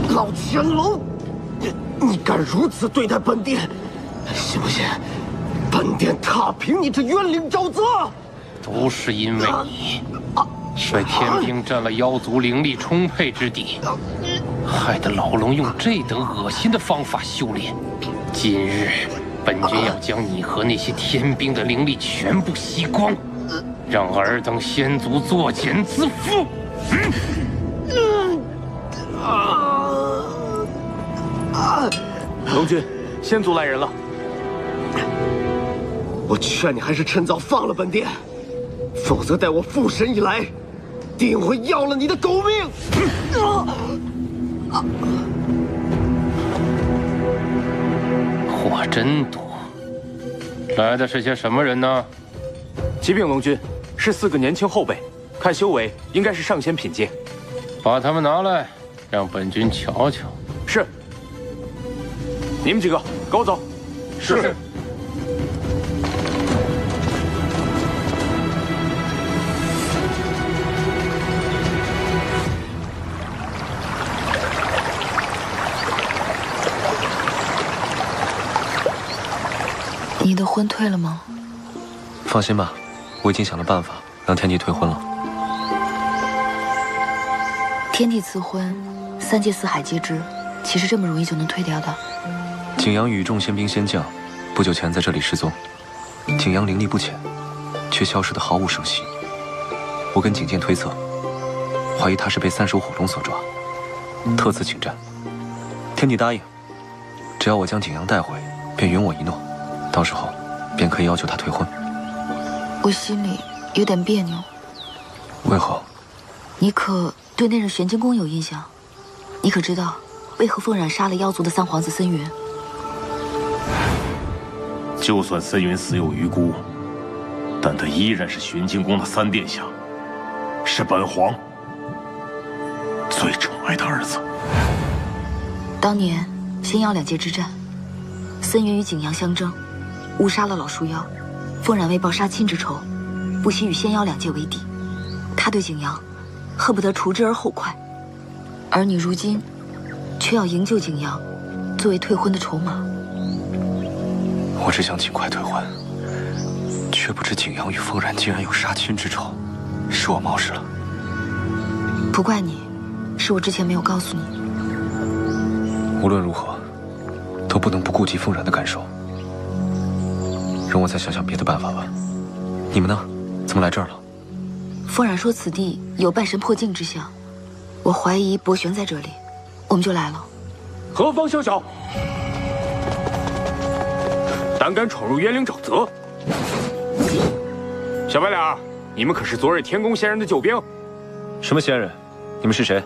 老乾隆，你敢如此对待本殿，信不信本殿踏平你这冤灵沼泽？都是因为你率天兵占了妖族灵力充沛之地，害得老龙用这等恶心的方法修炼。今日本君要将你和那些天兵的灵力全部吸光，让尔等先祖作茧自缚。龙君，先祖来人了。我劝你还是趁早放了本殿，否则待我父神一来，定会要了你的狗命！货真多，来的是些什么人呢？启禀龙君，是4个年轻后辈，看修为应该是上仙品阶。把他们拿来，让本君瞧瞧。是。你们几个跟我走。是。你的婚退了吗？放心吧，我已经想了办法让天帝退婚了。天帝赐婚，3界4海皆知，岂是这么容易就能退掉的？景阳与众仙兵仙将不久前在这里失踪，景阳灵力不浅，却消失得毫无声息。我跟景剑推测，怀疑他是被3首火龙所抓，特此请战。天帝答应，只要我将景阳带回，便允我一诺，到时候便可以要求他退婚。我心里有点别扭。为何？你可对那任玄金公有印象？你可知道为何凤冉杀了妖族的3皇子森云？就算森云死有余辜，但他依然是玄金宫的3殿下，是本皇最宠爱的儿子。当年仙妖2界之战，森云与景阳相争，误杀了老树妖。凤冉为报杀亲之仇，不惜与仙妖2界为敌。他对景阳恨不得除之而后快，而你如今却要营救景阳，作为退婚的筹码。我只想尽快退婚，却不知景阳与凤冉竟然有杀亲之仇，是我冒失了。不怪你，是我之前没有告诉你。无论如何，都不能不顾及凤冉的感受。让我再想想别的办法吧。你们呢？怎么来这儿了？凤冉说此地有半神破境之象，我怀疑博玄在这里，我们就来了。何方宵小，胆敢闯入冤灵沼泽！小白脸儿，你们可是昨日天宫仙人的救兵？什么仙人？你们是谁？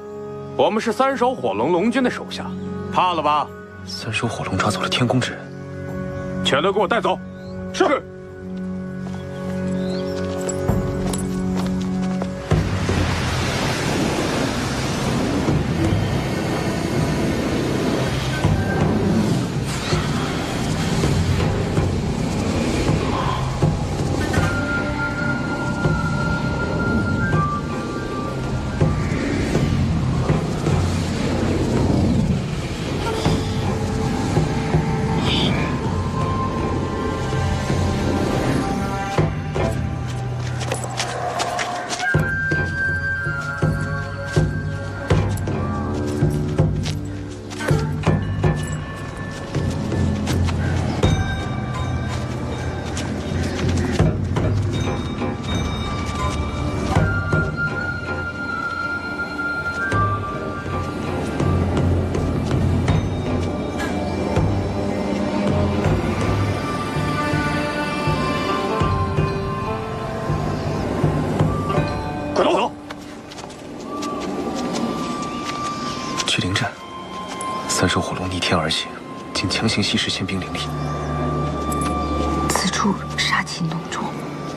我们是3首火龙龙君的手下，怕了吧？3首火龙抓走了天宫之人，全都给我带走！是。3首火龙逆天而行，竟强行吸食仙兵灵力。此处杀气浓重，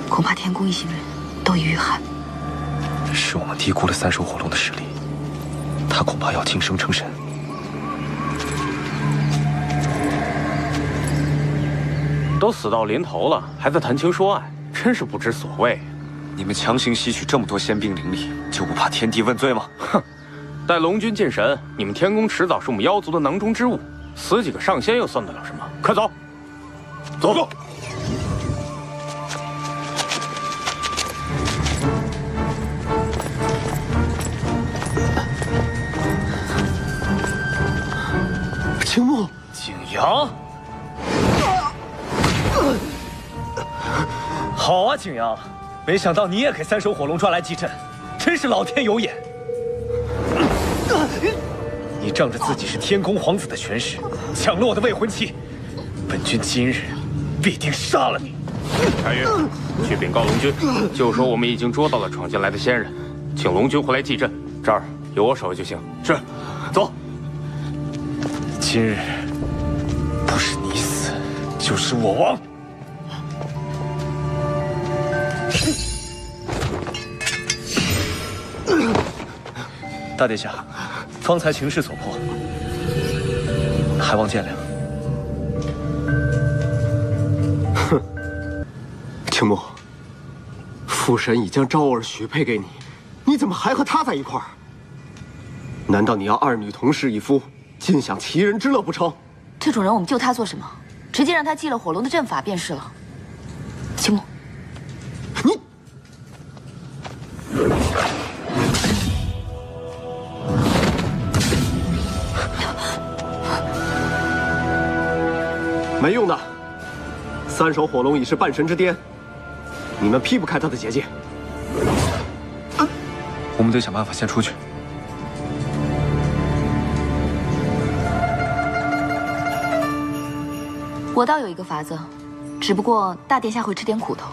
恐怕天宫一行人都已遇害。是我们低估了3首火龙的实力，他恐怕要晋升成神。都死到临头了，还在谈情说爱，真是不知所谓。你们强行吸取这么多仙兵灵力，就不怕天帝问罪吗？哼！待龙君进神，你们天宫迟早是我们妖族的囊中之物，死几个上仙又算得了什么？快走！走走。青木，景阳，好啊，景阳，没想到你也给三手火龙抓来祭阵，真是老天有眼。你仗着自己是天宫皇子的权势，抢了我的未婚妻，本君今日必定杀了你。开运，去禀告龙君，就说我们已经捉到了闯进来的仙人，请龙君回来祭阵，这儿有我守卫就行。是，走。今日不是你死，就是我亡。大殿下，方才情势所迫，还望见谅。哼，青木，父神已将昭儿许配给你，你怎么还和他在一块儿？难道你要二女同侍一夫，尽享其人之乐不成？这种人我们救他做什么？直接让他祭了火龙的阵法便是了。青木，你。没用的，三手火龙已是半神之巅，你们劈不开他的结界。我们得想办法先出去。我倒有一个法子，只不过大殿下会吃点苦头。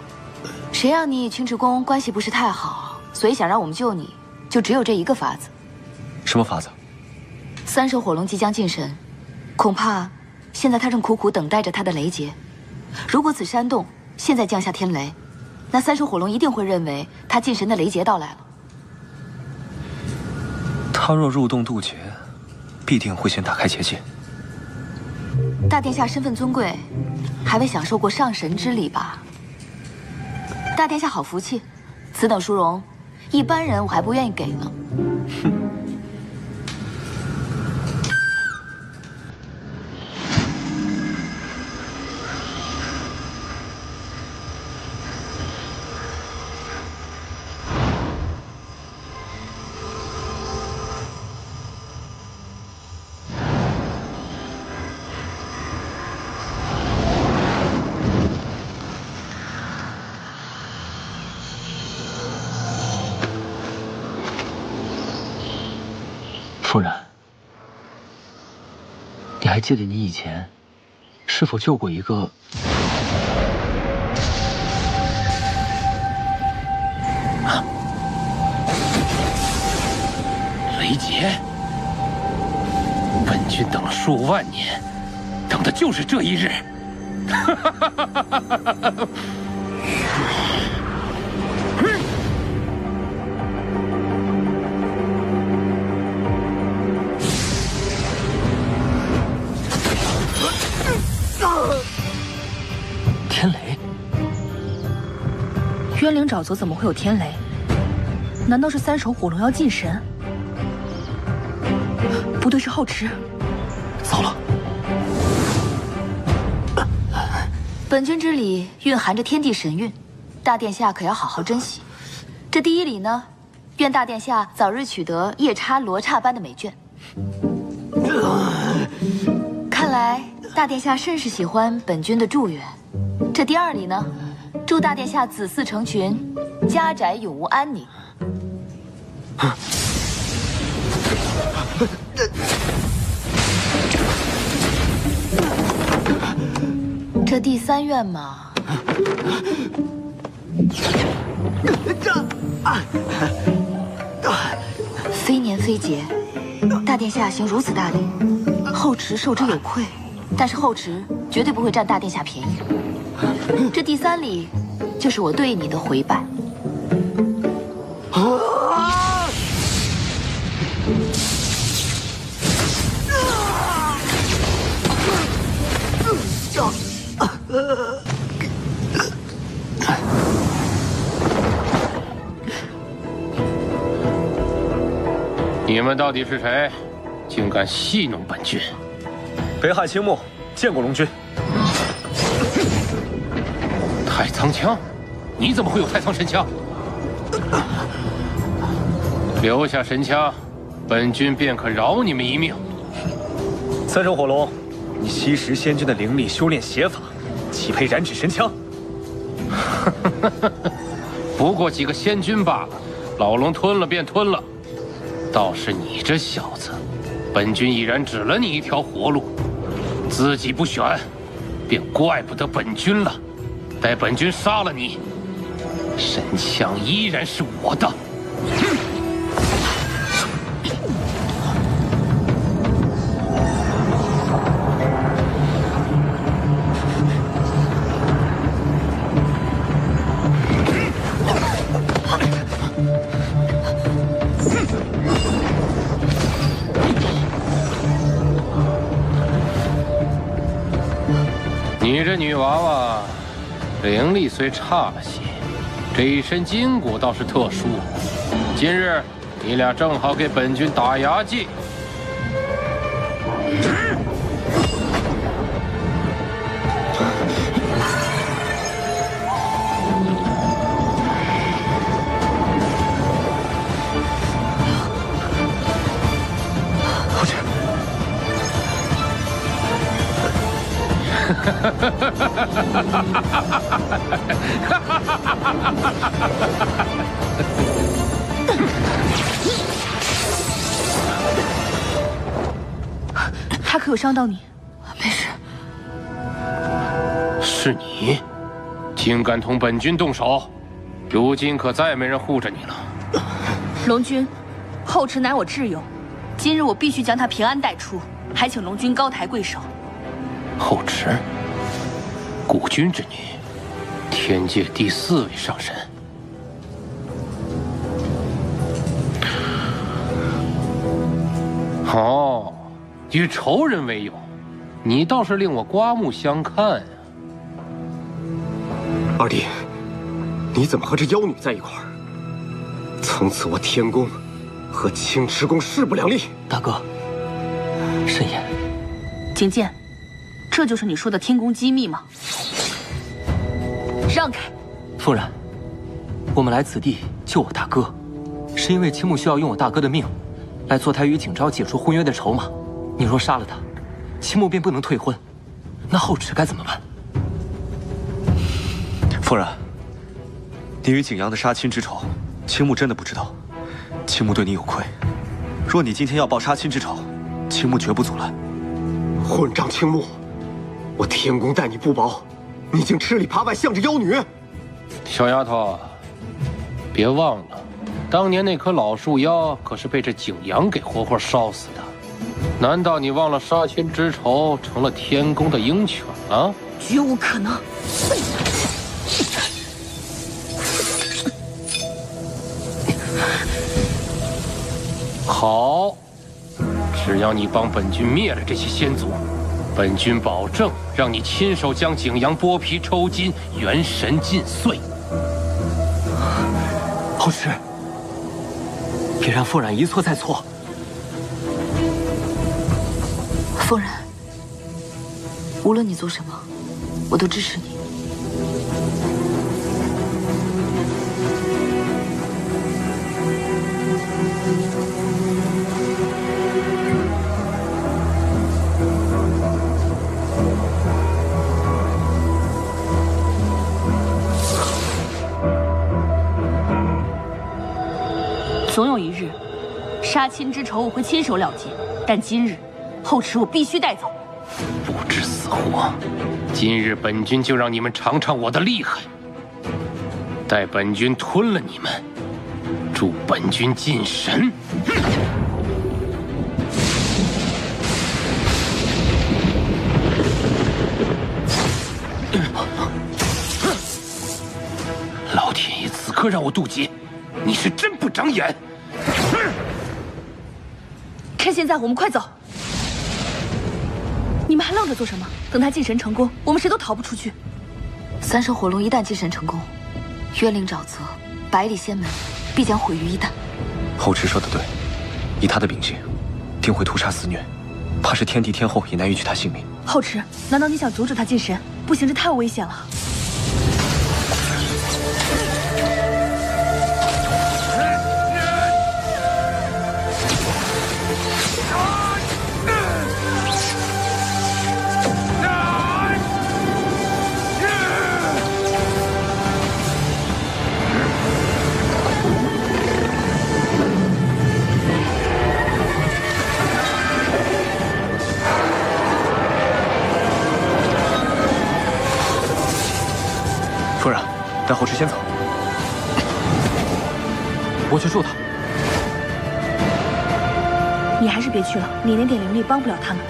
谁让你与青池宫关系不是太好，所以想让我们救你，就只有这一个法子。什么法子？三手火龙即将进神，恐怕现在他正苦苦等待着他的雷劫。如果此山洞现在降下天雷，那三手火龙一定会认为他进神的雷劫到来了。他若入洞渡劫，必定会先打开结界。大殿下身份尊贵，还未享受过上神之礼吧？大殿下好福气，此等殊荣，一般人我还不愿意给呢。夫人，你还记得你以前是否救过一个？雷劫！本君等了数万年，等的就是这一日。天雷？渊灵沼泽怎么会有天雷？难道是三手火龙要进神？不对，是后池。糟了！本君之礼蕴含着天地神韵，大殿下可要好好珍惜。这第一礼呢，愿大殿下早日取得夜叉罗刹般的美眷。看来大殿下甚是喜欢本君的祝愿。这第二礼呢，祝大殿下子嗣成群，家宅永无安宁。这第三愿嘛，非年非节，大殿下行如此大礼，后池受之有愧。但是后池绝对不会占大殿下便宜。这第三礼，就是我对你的回拜。你们到底是谁？竟敢戏弄本君？北海青木见过龙君。太仓枪，你怎么会有太仓神枪？留下神枪，本君便可饶你们一命。三手火龙，你吸食仙君的灵力修炼邪法，岂配染指神枪？不过几个仙君罢了，老龙吞了便吞了。倒是你这小子，本君已然指了你一条活路，自己不选，便怪不得本君了。待本君杀了你，神枪依然是我的。你这女娃娃，灵力虽差了些，这一身筋骨倒是特殊。今日你俩正好给本君打牙祭。后去。他可有伤到你？没事。是你，竟敢同本君动手，如今可再没人护着你了。龙君，后池乃我挚友，今日我必须将他平安带出，还请龙君高抬贵手。后池，古君之女，天界第4位上神。哦，与仇人为友，你倒是令我刮目相看呀。二弟，你怎么和这妖女在一块儿？从此我天宫和青池宫势不两立。大哥，慎言。景剑，这就是你说的天宫机密吗？让开！夫人，我们来此地救我大哥，是因为青木需要用我大哥的命，来坐台与景昭解除婚约的筹码。你若杀了他，青木便不能退婚，那后池该怎么办？夫人，你与景阳的杀亲之仇，青木真的不知道。青木对你有愧，若你今天要报杀亲之仇，青木绝不阻拦。混账青木，我天宫待你不薄，你竟吃里扒外向着妖女！小丫头，别忘了，当年那棵老树妖可是被这景阳给活活烧死的。难道你忘了杀亲之仇成了天宫的鹰犬了？绝无可能！好，只要你帮本君灭了这些仙族，本君保证让你亲手将景阳剥皮抽筋，元神尽碎。后池，别让傅冉一错再错。夫人，无论你做什么，我都支持你。总有一日，杀亲之仇我会亲手了结，但今日，后池我必须带走。不知死活！今日本君就让你们尝尝我的厉害。待本君吞了你们，助本君进神。老天爷此刻让我渡劫，你是真不长眼！趁现在，我们快走！你们还愣着做什么？等他进神成功，我们谁都逃不出去。三手火龙一旦进神成功，冤灵沼泽、百里仙门必将毁于一旦。后池说的对，以他的秉性，定会屠杀肆虐，怕是天帝天后也难以取他性命。后池，难道你想阻止他进神？不行，这太危险了。夫人，带后池先走。我去助他。你还是别去了，你那点灵力帮不了他们。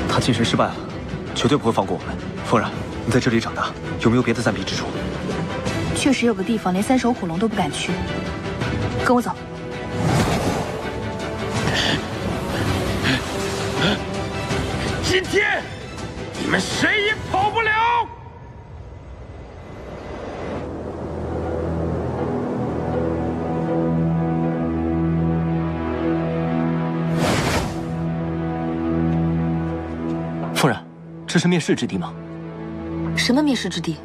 他进神失败了，绝对不会放过我们。凤然，你在这里长大，有没有别的暂避之处？确实有个地方连三首虎龙都不敢去，跟我走。今天你们谁也跑不了！夫人，这是灭世之地吗？什么灭世之地？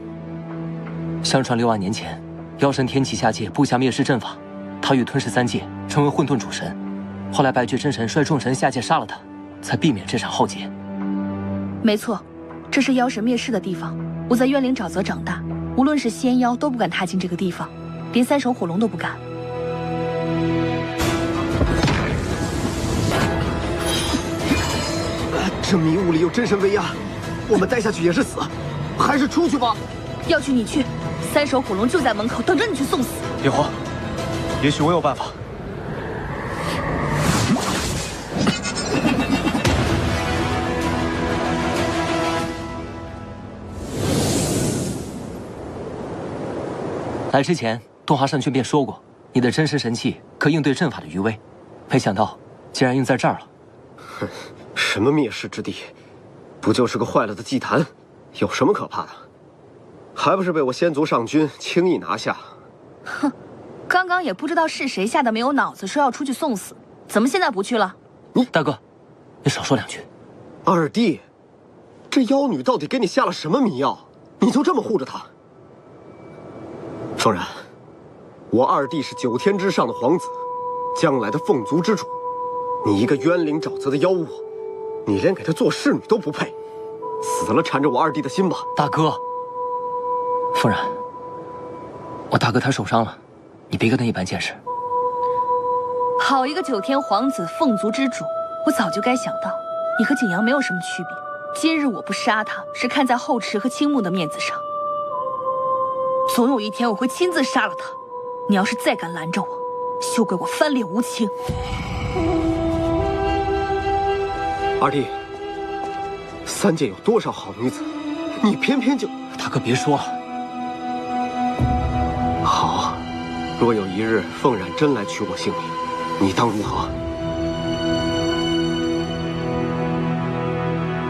相传6万年前，妖神天启下界布下灭世阵法，他欲吞噬3界，成为混沌主神。后来白绝真神率众神下界杀了他，才避免这场浩劫。没错，这是妖神灭世的地方。我在渊灵沼泽长大，无论是仙妖都不敢踏进这个地方，连三首火龙都不敢。这迷雾里有真神威压，我们待下去也是死，还是出去吧。要去你去，三首火龙就在门口等着你去送死。烈火，也许我有办法。来之前，东华圣君便说过，你的真实神器可应对阵法的余威，没想到竟然用在这儿了。哼，什么灭世之地，不就是个坏了的祭坛，有什么可怕的？还不是被我仙族上君轻易拿下。哼，刚刚也不知道是谁吓得没有脑子，说要出去送死，怎么现在不去了？你大哥，你少说2句。二弟，这妖女到底给你下了什么迷药？你就这么护着她？凤然，我二弟是9天之上的皇子，将来的凤族之主。你一个渊灵沼泽的妖物，你连给他做侍女都不配，死了缠着我二弟的心吧。大哥，凤然，我大哥他受伤了，你别跟他一般见识。好一个9天皇子，凤族之主，我早就该想到，你和景阳没有什么区别。今日我不杀他，是看在后池和青木的面子上。总有一天我会亲自杀了他。你要是再敢拦着我，休怪我翻脸无情。二弟，3界有多少好女子，你偏偏就……大哥别说了。好，若有一日凤冉真来取我性命，你当如何？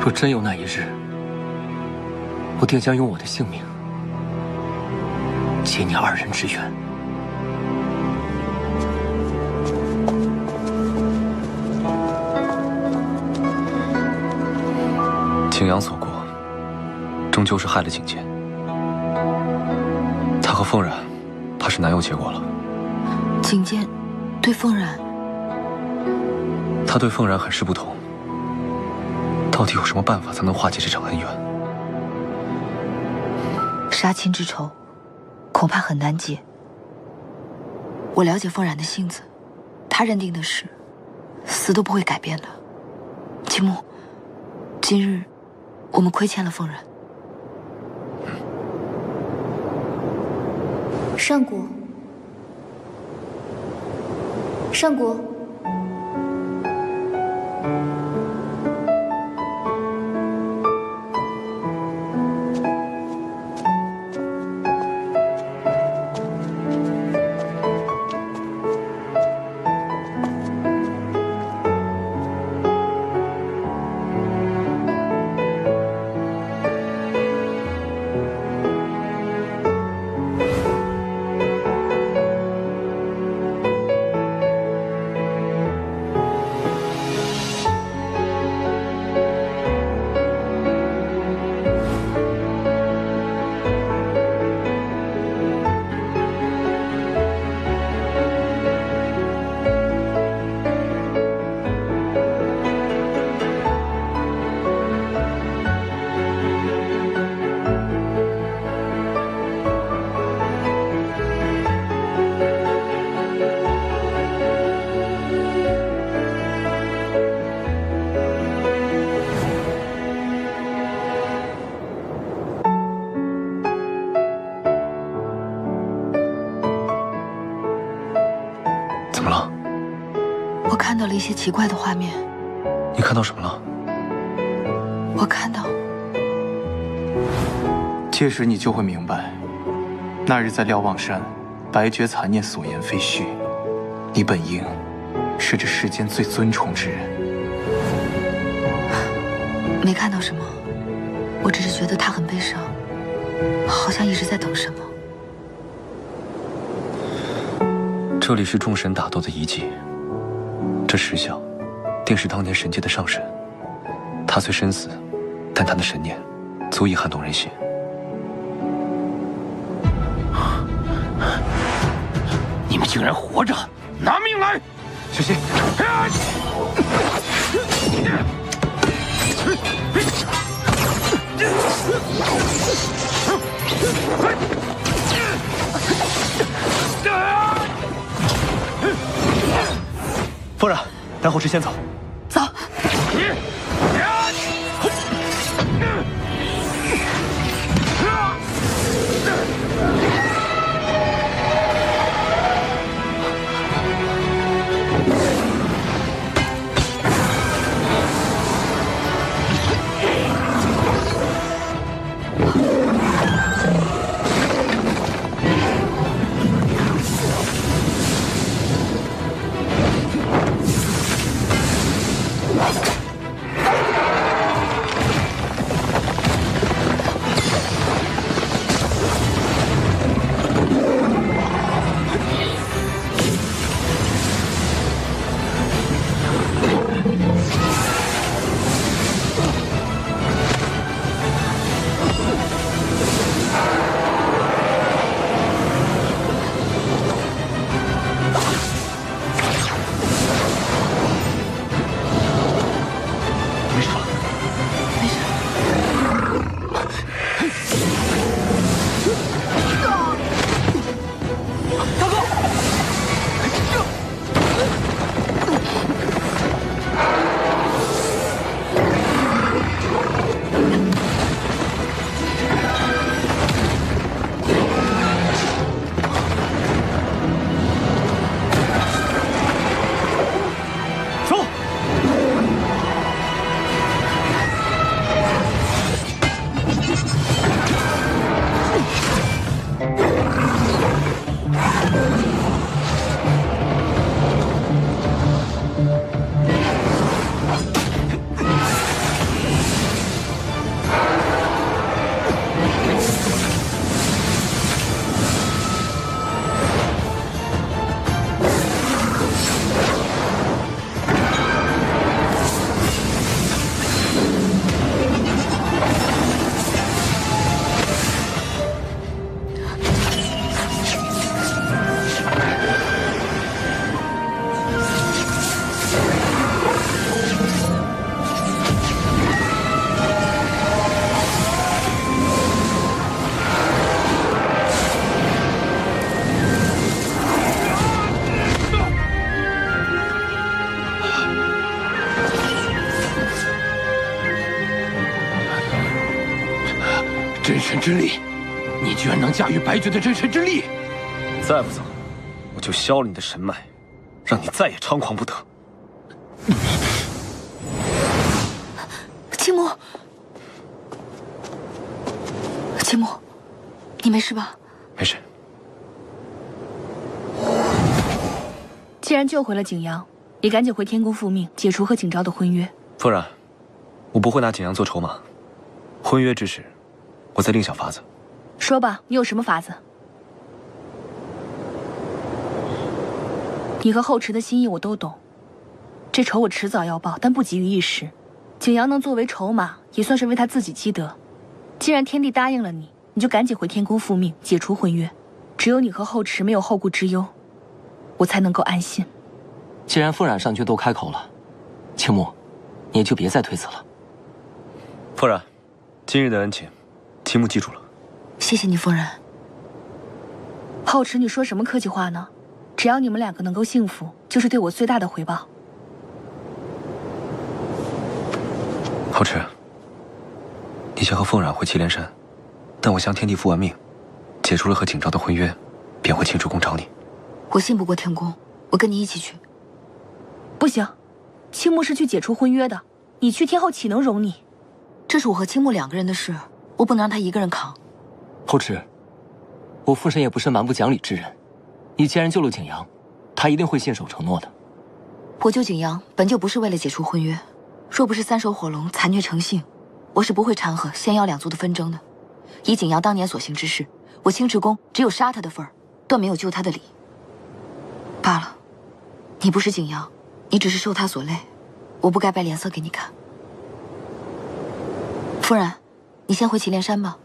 若真有那一日，我定将用我的性命结你2人之缘。景阳所过，终究是害了景剑。他和凤冉，怕是难有结果了。景剑对凤冉他对凤然很是不同，到底有什么办法才能化解这场恩怨？杀亲之仇，恐怕很难解。我了解凤然的性子，他认定的事，死都不会改变的。秦牧，今日我们亏欠了凤然。上古，上古。看到了一些奇怪的画面。你看到什么了？我看到，届时你就会明白，那日在瞭望山，白绝残念所言非虚，你本应是这世间最尊崇之人。没看到什么，我只是觉得他很悲伤，好像一直在等什么。这里是众神打斗的遗迹。这石像，定是当年神界的上神。他虽身死，但他的神念足以撼动人心。你们竟然活着，拿命来！小心！夫人，待后池先走。走。之力，你居然能驾驭白绝的真神之力！再不走，我就削了你的神脉，让你再也猖狂不得。青木，青木，你没事吧？没事。既然救回了景阳，也赶紧回天宫复命，解除和景昭的婚约。夫人，我不会拿景阳做筹码。婚约之事，我再另想法子。说吧，你有什么法子？你和后池的心意我都懂，这仇我迟早要报，但不急于一时。景阳能作为筹码，也算是为他自己积德。既然天帝答应了你，你就赶紧回天宫复命，解除婚约。只有你和后池没有后顾之忧，我才能够安心。既然风染上君都开口了，青木，你也就别再推辞了。夫人，今日的恩情，青木记住了。谢谢你，夫人。后池，你说什么客气话呢？只要你们两个能够幸福，就是对我最大的回报。后池，你想和凤染回祁连山，但我向天帝复完命，解除了和景昭的婚约，便回青池宫找你。我信不过天宫，我跟你一起去。不行，青木是去解除婚约的，你去天后岂能容你？这是我和青木两个人的事，我不能让他一个人扛。后池，我父神也不是蛮不讲理之人，你既然救了景阳，他一定会信守承诺的。我救景阳本就不是为了解除婚约，若不是三手火龙残虐成性，我是不会掺和仙妖两族的纷争的。以景阳当年所行之事，我青池宫只有杀他的份儿，断没有救他的理。罢了，你不是景阳，你只是受他所累，我不该摆脸色给你看。夫人，你先回祁连山吧。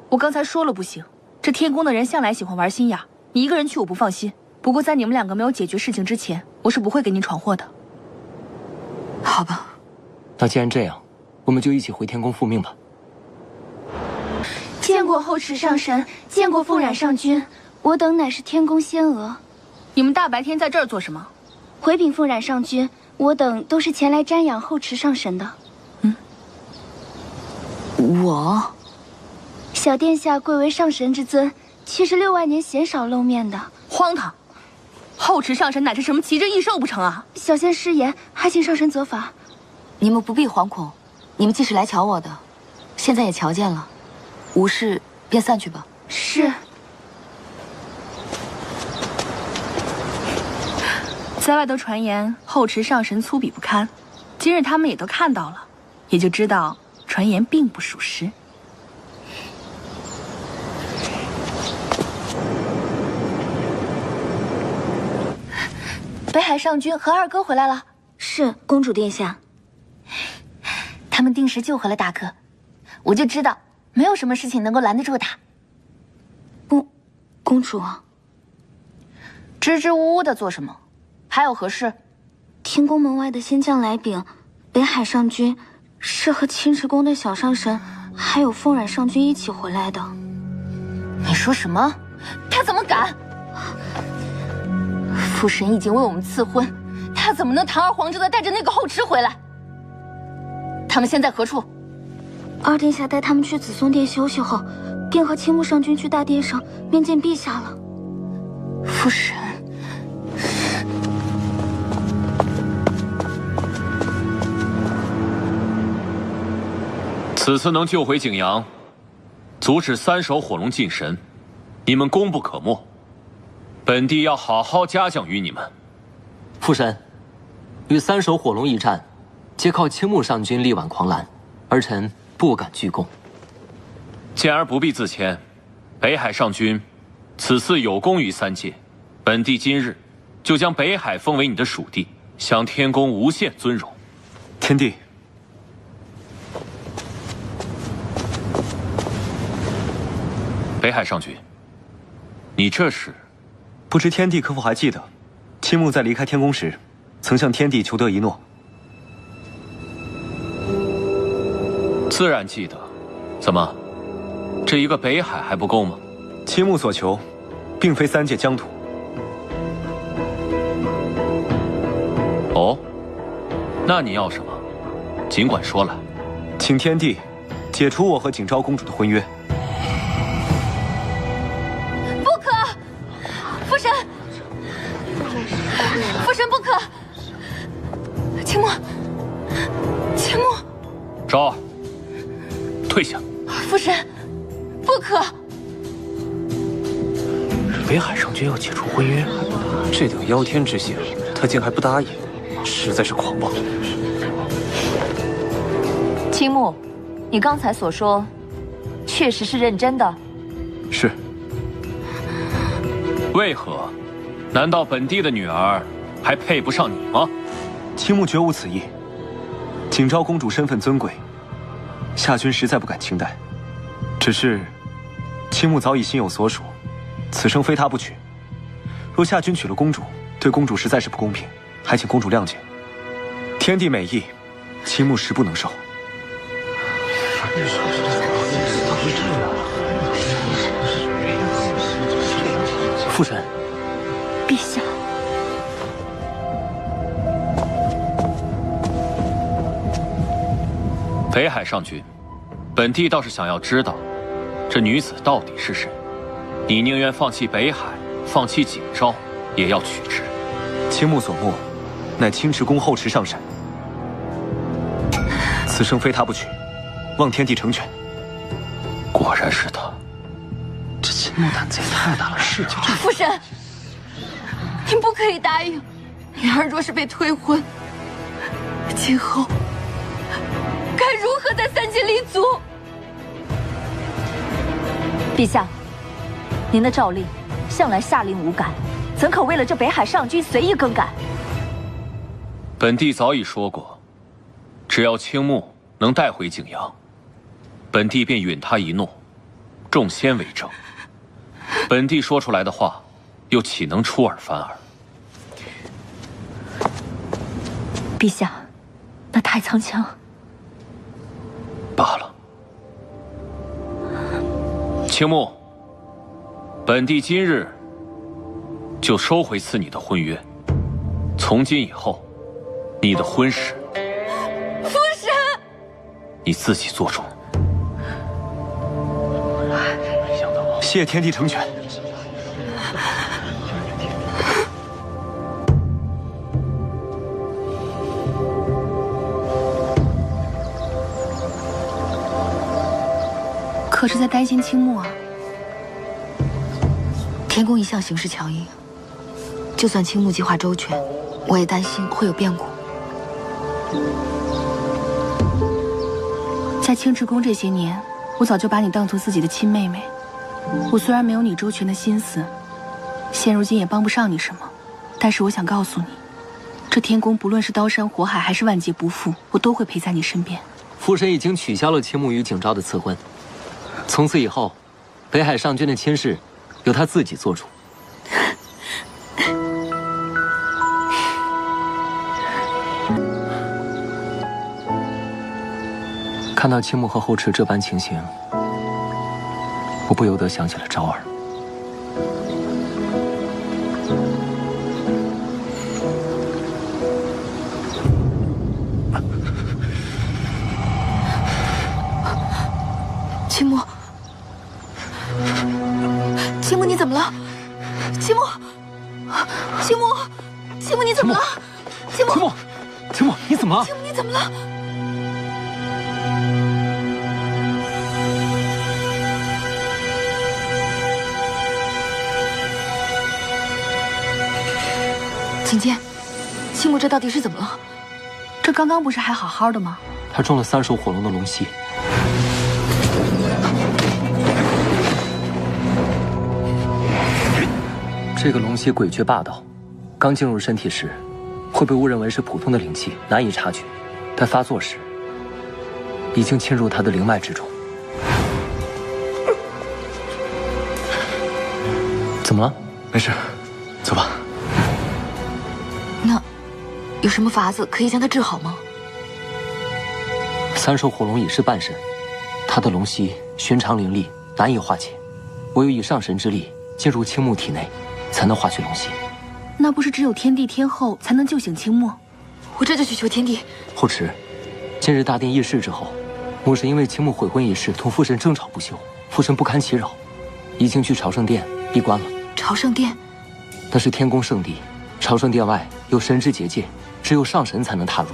我刚才说了不行，这天宫的人向来喜欢玩心眼，你一个人去我不放心。不过在你们两个没有解决事情之前，我是不会给你闯祸的。好吧。那既然这样，我们就一起回天宫复命吧。见过后池上神，见过凤染上君，我等乃是天宫仙娥。你们大白天在这儿做什么？回禀凤染上君，我等都是前来瞻仰后池上神的。我，小殿下贵为上神之尊，却是6万年鲜少露面的，荒唐！后池上神乃是什么奇珍异兽不成啊？小仙失言，还请上神责罚。你们不必惶恐，你们既是来瞧我的，现在也瞧见了，无事便散去吧。是。在外都传言后池上神粗鄙不堪，今日他们也都看到了，也就知道传言并不属实。北海上君和二哥回来了。是，公主殿下。他们定时救回了大哥，我就知道没有什么事情能够拦得住他。公主，支支吾吾的做什么？还有何事？天宫门外的仙将来禀，北海上君是和青池宫的小上神还有凤染上君一起回来的。你说什么？他怎么敢？父神已经为我们赐婚，他怎么能堂而皇之的带着那个后池回来？他们现在何处？二殿下带他们去紫松殿休息后，便和青木上君去大殿上面见陛下了。父神，此次能救回景阳，阻止三手火龙进神，你们功不可没。本帝要好好嘉奖于你们。父神，与三手火龙一战，皆靠青木上君力挽狂澜，儿臣不敢居功。健儿不必自谦，北海上君此次有功于三界，本帝今日就将北海封为你的属地，享天宫无限尊荣。天帝，北海上君，你这是？不知天帝可否还记得，青木在离开天宫时，曾向天帝求得一诺。自然记得。怎么，这一个北海还不够吗？青木所求，并非三界疆土。哦，那你要什么？尽管说来。请天帝解除我和景昭公主的婚约。神不可！青木，青木，昭儿，退下！父神，不可！北海上君要解除婚约，这等妖天之行，他竟还不答应，实在是狂妄。青木，你刚才所说，确实是认真的。是。为何？难道本帝的女儿还配不上你吗？青木绝无此意。景昭公主身份尊贵，夏君实在不敢轻待。只是，青木早已心有所属，此生非她不娶。若夏君娶了公主，对公主实在是不公平，还请公主谅解。天地美意，青木实不能受。父神，陛下。北海上君，本帝倒是想要知道，这女子到底是谁？你宁愿放弃北海，放弃景昭，也要娶之。青木所慕，乃青池宫后池上神。此生非他不娶，望天帝成全。果然是他。这青木胆子也太大了，是就这。父神，您不可以答应。女儿若是被推婚，今后该如何在三界立足？陛下，您的诏令向来下令无改，怎可为了这北海上君随意更改？本帝早已说过，只要青木能带回景阳，本帝便允他一诺，众仙为证。本帝说出来的话，又岂能出尔反尔？陛下，那太苍腔。罢了。青木，本帝今日就收回赐你的婚约。从今以后，你的婚事，父神，你自己做主。谢天地成全。可是在担心青木啊。天宫一向行事强硬，就算青木计划周全，我也担心会有变故。在青池宫这些年，我早就把你当作自己的亲妹妹。我虽然没有你周全的心思，现如今也帮不上你什么，但是我想告诉你，这天宫不论是刀山火海还是万劫不复，我都会陪在你身边。父神已经取消了青木与景昭的赐婚，从此以后，北海上君的亲事由他自己做主。看到青木和后池这般情形，我不由得想起了昭儿。青木，青木，你怎么了？青木，青木，青木，你怎么了？青木，青木，你怎么了？青木，你怎么了？景监，青木这到底是怎么了？这刚刚不是还好好的吗？他中了3首火龙的龙息。这个龙息诡谲霸道，刚进入身体时，会被误认为是普通的灵气，难以察觉；但发作时，已经侵入他的灵脉之中。怎么了？没事，走吧。那有什么法子可以将他治好吗？3首火龙已是半神，他的龙息寻常灵力难以化解，唯有以上神之力进入青木体内，才能化去龙息。那不是只有天地天后才能救醒青木？我这就去求天帝。后池，今日大殿议事之后，母神因为青木悔婚一事同父神争吵不休，父神不堪其扰，已经去朝圣殿闭关了。朝圣殿，那是天宫圣地，朝圣殿外有神之结界，只有上神才能踏入。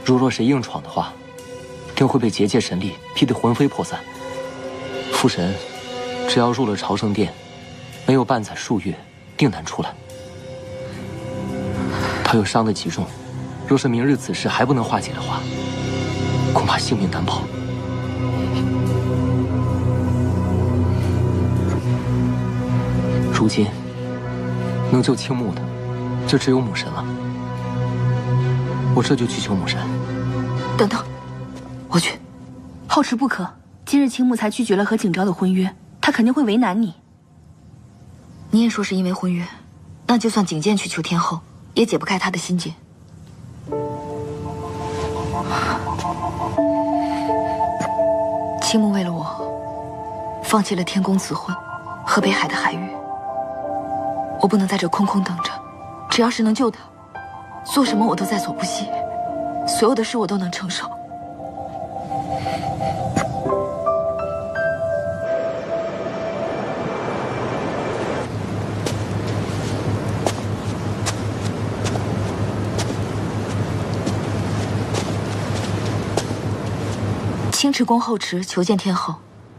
如若谁硬闯的话，定会被结界神力劈得魂飞魄散。父神，只要入了朝圣殿，没有半载数月，定难出来。他又伤得极重，若是明日此事还不能化解的话，恐怕性命难保。如今能救青木的，就只有母神了。我这就去求母神。等等，我去。后池不可，今日青木才拒绝了和景昭的婚约，他肯定会为难你。你也说是因为婚约，那就算景剑去求天后，也解不开他的心结。青木为了我，放弃了天宫赐婚和北海的海域。我不能在这空空等着，只要是能救他，做什么我都在所不惜，所有的事我都能承受。青池宫后池求见天后。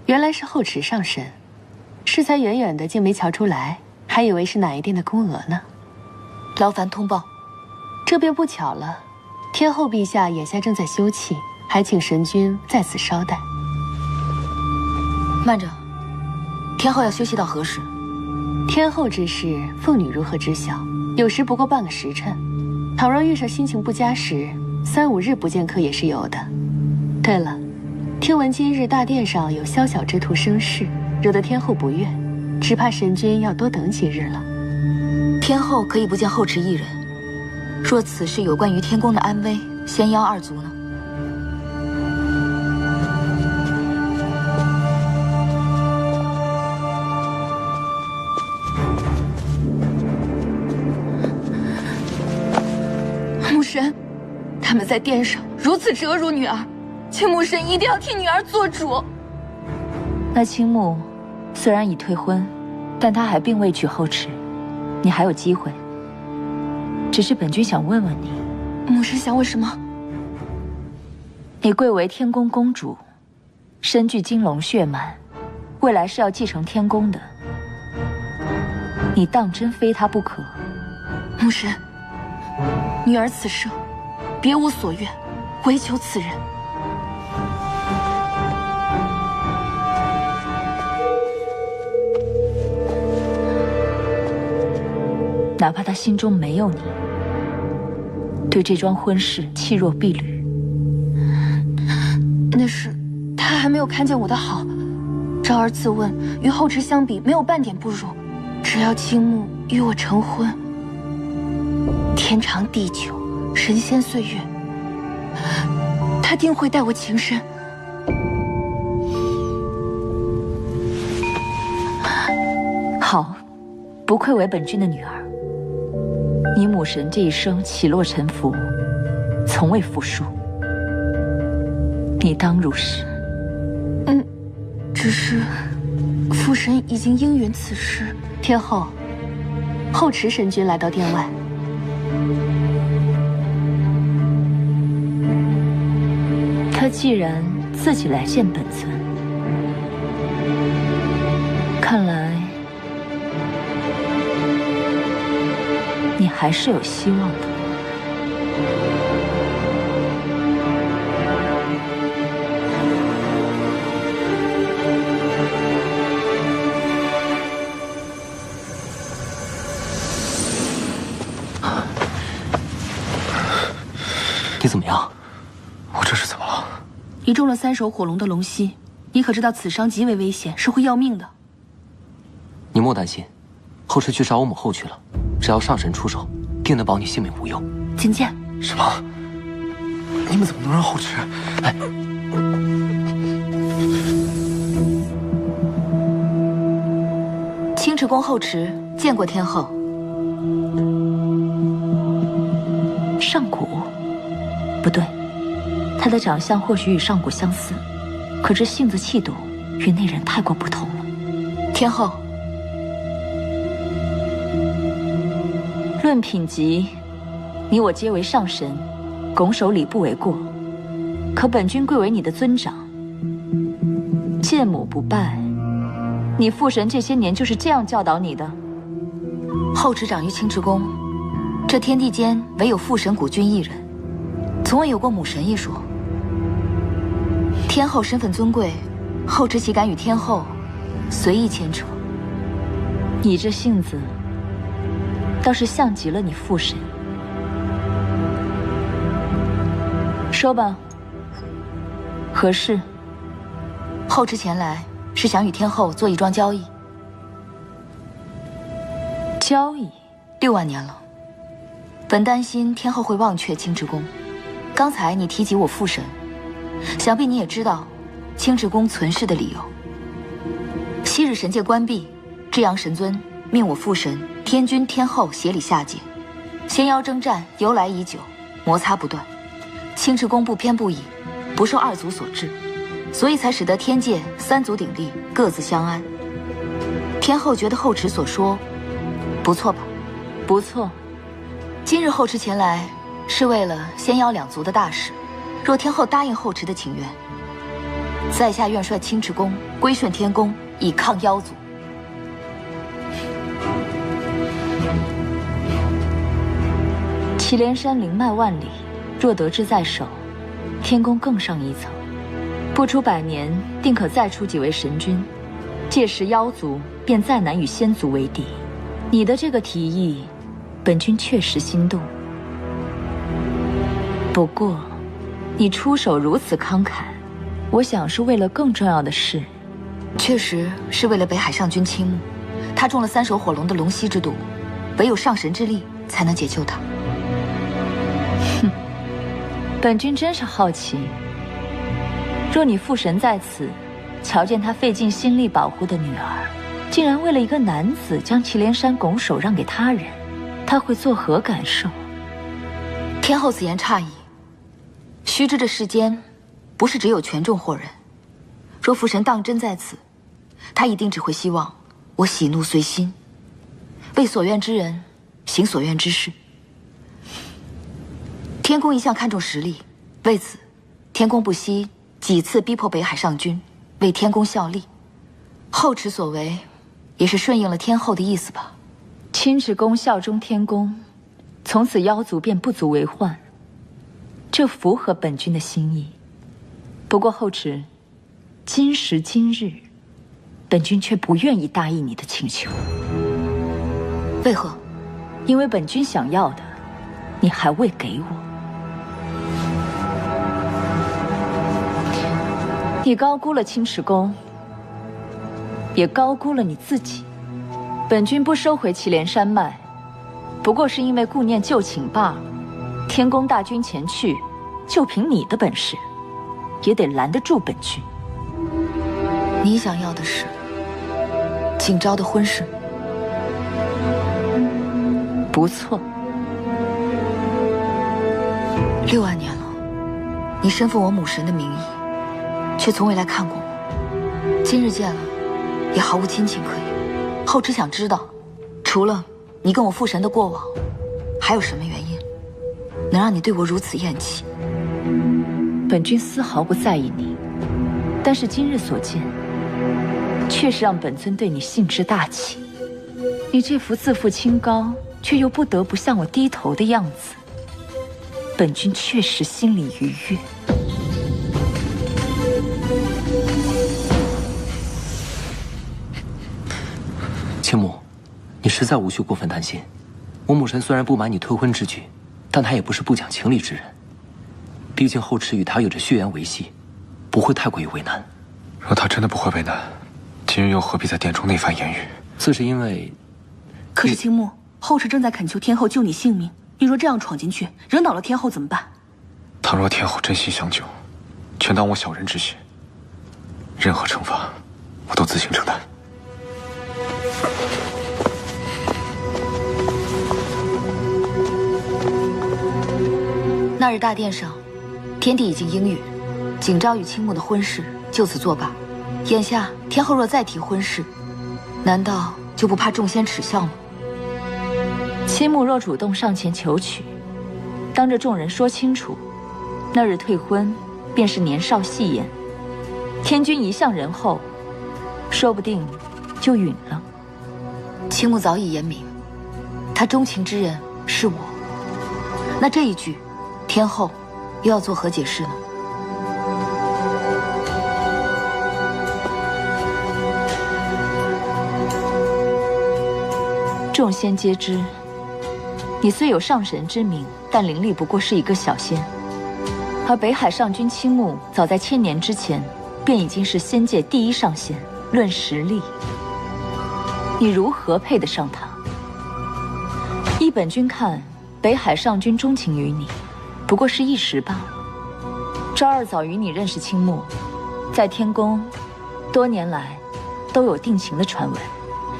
原来是后池上神，适才远远的竟没瞧出来，还以为是哪一殿的宫娥呢。劳烦通报。这便不巧了，天后陛下眼下正在休憩，还请神君在此稍待。慢着，天后要休息到何时？天后之事，凤女如何知晓？有时不过半个时辰。倘若遇上心情不佳时，3、5日不见客也是有的。对了，听闻今日大殿上有宵小之徒生事，惹得天后不悦，只怕神君要多等几日了。天后可以不见后池一人，若此事有关于天宫的安危，仙妖二族呢？母神，他们在殿上如此折辱女儿，请母神一定要替女儿做主。那青木虽然已退婚，但他还并未娶后池，你还有机会。只是本君想问问你，母神想问什么？你贵为天宫公主，身具金龙血脉，未来是要继承天宫的，你当真非他不可？母神，女儿此生别无所愿，唯求此人。哪怕他心中没有你，对这桩婚事弃若敝履，那是他还没有看见我的好。昭儿自问与后池相比没有半点不如，只要青木与我成婚，天长地久，神仙岁月，他定会待我情深。好，不愧为本君的女儿。你母神这一生起落沉浮，从未服输，你当如是。只是父神已经应允此事。天后，后池神君来到殿外。他既然自己来见本尊，看来你还是有希望的。你怎么样？我这是怎么了？你中了3手火龙的龙息，你可知道此伤极为危险，是会要命的。你莫担心，后池去找我母后去了，只要上神出手，定能保你性命无忧。景剑，什么？你们怎么能让后池？哎，青池宫后池见过天后。上古？不对，他的长相或许与上古相似，可这性子气度与那人太过不同了。天后，论论品级，你我皆为上神，拱手礼不为过。可本君贵为你的尊长，见母不拜，你父神这些年就是这样教导你的？后池长于青池宫，这天地间唯有父神古君一人，从未有过母神一说。天后身份尊贵，后池岂敢与天后随意牵扯？你这性子，倒是像极了你父神。说吧，何事？后池前来是想与天后做一桩交易。交易？6万年了，本担心天后会忘却青池宫。刚才你提及我父神，想必你也知道青池宫存世的理由。昔日神界关闭，至阳神尊命我父神天君天后协理下界，仙妖征战由来已久，摩擦不断。青池宫不偏不倚，不受二族所制，所以才使得天界3族鼎立，各自相安。天后觉得后池所说不错吧？不错。今日后池前来是为了仙妖2族的大事，若天后答应后池的请愿，在下愿率青池宫归顺天宫，以抗妖族。祁连山灵脉万里，若得之在手，天宫更上一层。不出100年，定可再出几位神君，届时妖族便再难与仙族为敌。你的这个提议，本君确实心动。不过，你出手如此慷慨，我想是为了更重要的事。确实是为了北海上君青木，他中了3手火龙的龙息之毒，唯有上神之力才能解救他。哼，本君真是好奇，若你父神在此，瞧见他费尽心力保护的女儿，竟然为了一个男子将祁连山拱手让给他人，他会作何感受？天后此言差矣。须知这世间，不是只有权重惑人。若父神当真在此，他一定只会希望我喜怒随心，为所愿之人行所愿之事。天宫一向看重实力，为此，天宫不惜几次逼迫北海上君为天宫效力。后池所为，也是顺应了天后的意思吧？青池宫效忠天宫，从此妖族便不足为患，这符合本君的心意。不过后池，今时今日，本君却不愿意答应你的请求。为何？因为本君想要的，你还未给我。你高估了青池宫，也高估了你自己。本君不收回祁连山脉，不过是因为顾念旧情罢了。天宫大军前去，就凭你的本事，也得拦得住本君。你想要的是景昭的婚事？不错。6万年了，你身负我母神的名义，却从未来看过我。今日见了，也毫无亲情可言。后只想知道，除了你跟我父神的过往，还有什么原因能让你对我如此厌弃？本君丝毫不在意你，但是今日所见，确实让本尊对你兴之大起。你这副自负清高，却又不得不向我低头的样子，本君确实心里愉悦。青木，你实在无需过分担心。我母神虽然不满你退婚之举，但她也不是不讲情理之人。毕竟后池与她有着血缘维系，不会太过于为难。若她真的不会为难，今日又何必在殿中那番言语？自是因为……可是青木，后池正在恳求天后救你性命，你若这样闯进去，惹恼了天后怎么办？倘若天后真心相救，全当我小人之心，任何惩罚，我都自行承担。那日大殿上，天帝已经应允，景昭与青木的婚事就此作罢。眼下天后若再提婚事，难道就不怕众仙耻笑吗？青木若主动上前求娶，当着众人说清楚，那日退婚便是年少戏言。天君一向仁厚，说不定就允了。青木早已言明，他钟情之人是我。那这一句，天后又要作何解释呢？众仙皆知，你虽有上神之名，但灵力不过是一个小仙。而北海上君青木早在1000年之前，便已经是仙界第一上仙。论实力，你如何配得上他？依本君看，北海上君钟情于你，不过是一时罢了。昭儿早与你认识青木，在天宫，多年来都有定情的传闻。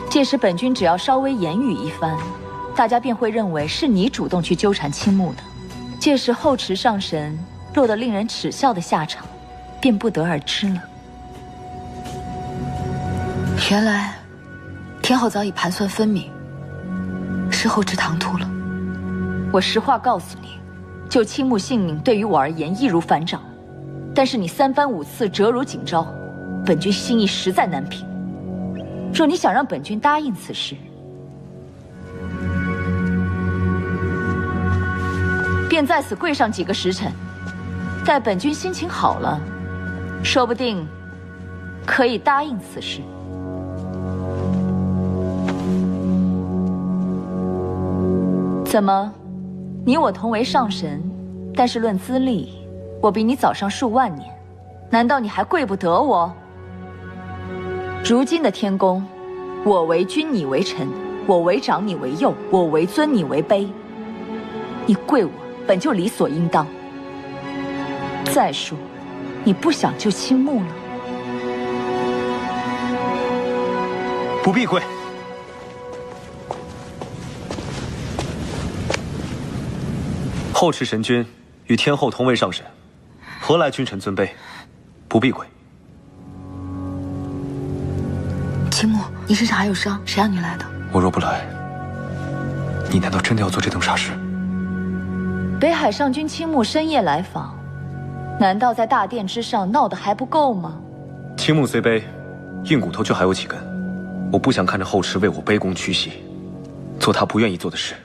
届时本君只要稍微言语一番，大家便会认为是你主动去纠缠青木的。届时后池上神落得令人耻笑的下场，便不得而知了。原来，天后早已盘算分明，是后池唐突了。我实话告诉你，救青木性命对于我而言易如反掌，但是你3番5次折辱景昭，本君心意实在难平。若你想让本君答应此事，便在此跪上几个时辰，待本君心情好了，说不定可以答应此事。怎么，你我同为上神，但是论资历，我比你早上数万年，难道你还跪不得我？如今的天宫，我为君，你为臣；我为长，你为幼；我为尊，你为卑。你跪我，本就理所应当。再说，你不想救青木了？不必跪。后池神君与天后同为上神，何来君臣尊卑？不必跪。青木，你身上还有伤，谁让你来的？我若不来，你难道真的要做这等傻事？北海上君青木深夜来访，难道在大殿之上闹得还不够吗？青木虽卑，硬骨头却还有几根。我不想看着后池为我卑躬屈膝，做他不愿意做的事，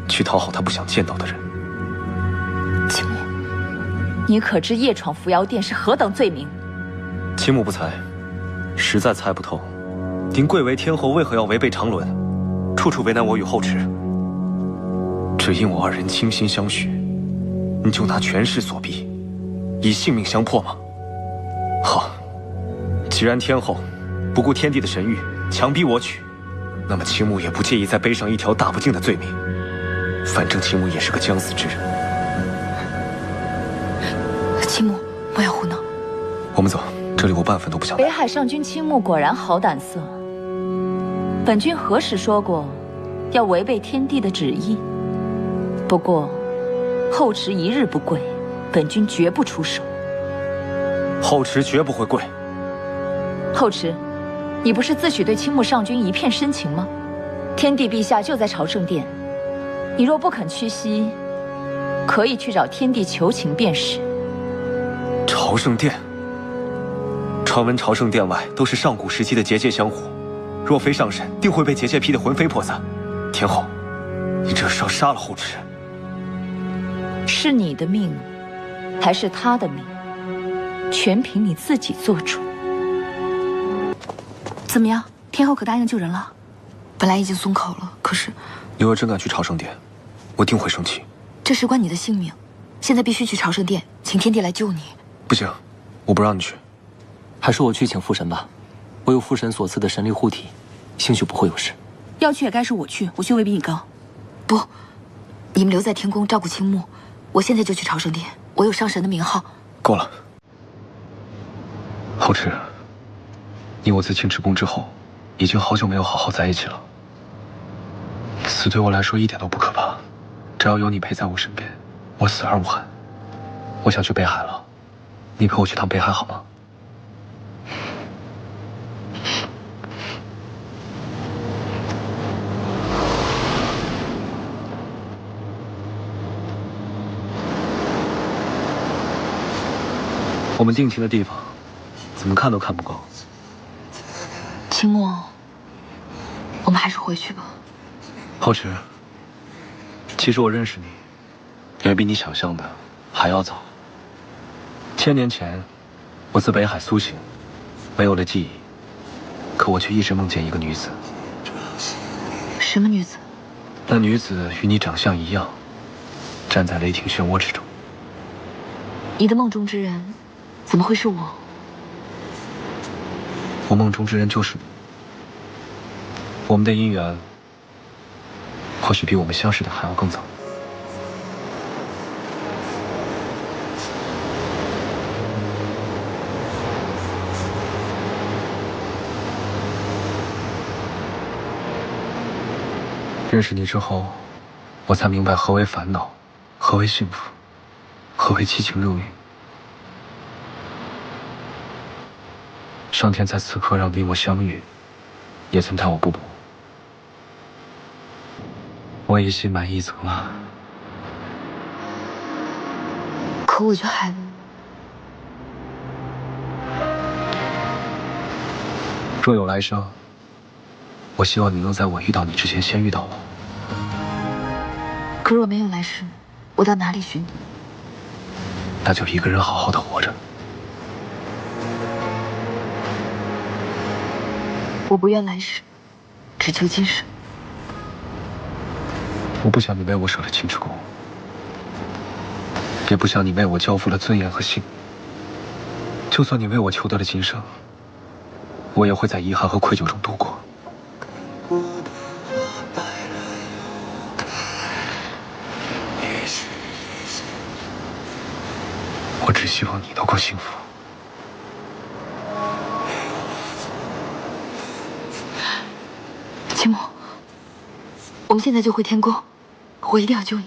去讨好他不想见到的人。青木，你可知夜闯扶摇殿是何等罪名？青木不才，实在猜不透，您贵为天后，为何要违背常伦，处处为难我与后池？只因我二人倾心相许，你就拿权势所逼，以性命相迫吗？好，既然天后不顾天地的神谕，强逼我娶，那么青木也不介意再背上一条大不敬的罪名。反正青木也是个将死之人。青木，不要胡闹。我们走，这里我半分都不想来。北海上君青木果然好胆色。本君何时说过要违背天地的旨意？不过，后池一日不跪，本君绝不出手。后池绝不会跪。后池，你不是自诩对青木上君一片深情吗？天帝陛下就在朝圣殿，你若不肯屈膝，可以去找天帝求情便是。朝圣殿，传闻朝圣殿外都是上古时期的结界香火，若非上神，定会被结界劈得魂飞魄散。天后，你这是要杀了后池？是你的命，还是他的命，全凭你自己做主。怎么样，天后可答应救人了？本来已经松口了，可是你若真敢去朝圣殿，我定会生气。这事关你的性命，现在必须去朝圣殿，请天帝来救你。不行，我不让你去。还是我去请父神吧，我有父神所赐的神力护体，兴许不会有事。要去也该是我去，我修为比你高。不，你们留在天宫照顾青木，我现在就去朝圣殿，我有上神的名号。够了，后池，你我自青池宫之后，已经好久没有好好在一起了。死对我来说一点都不可怕，只要有你陪在我身边，我死而无憾。我想去北海了，你陪我去趟北海好吗？我们定情的地方，怎么看都看不够。秦牧，我们还是回去吧。后池，其实我认识你，远比你想象的还要早。1000年前，我自北海苏醒，没有了记忆，可我却一直梦见一个女子。什么女子？那女子与你长相一样，站在雷霆漩涡之中。你的梦中之人，怎么会是我？我梦中之人就是你。我们的姻缘，或许比我们相识的还要更早。认识你之后，我才明白何为烦恼，何为幸福，何为七情六欲。上天在此刻让你我相遇，也曾待我不薄。我已心满意足了。可我却还……若有来生，我希望你能在我遇到你之前先遇到我。可若没有来世，我到哪里寻你？那就一个人好好的活着。我不愿来世，只求今生。我不想你为我舍了青池宫，也不想你为我交付了尊严和性命。就算你为我求得了今生，我也会在遗憾和愧疚中度过。我只希望你能够幸福。秦牧，我们现在就回天宫，我一定要救你。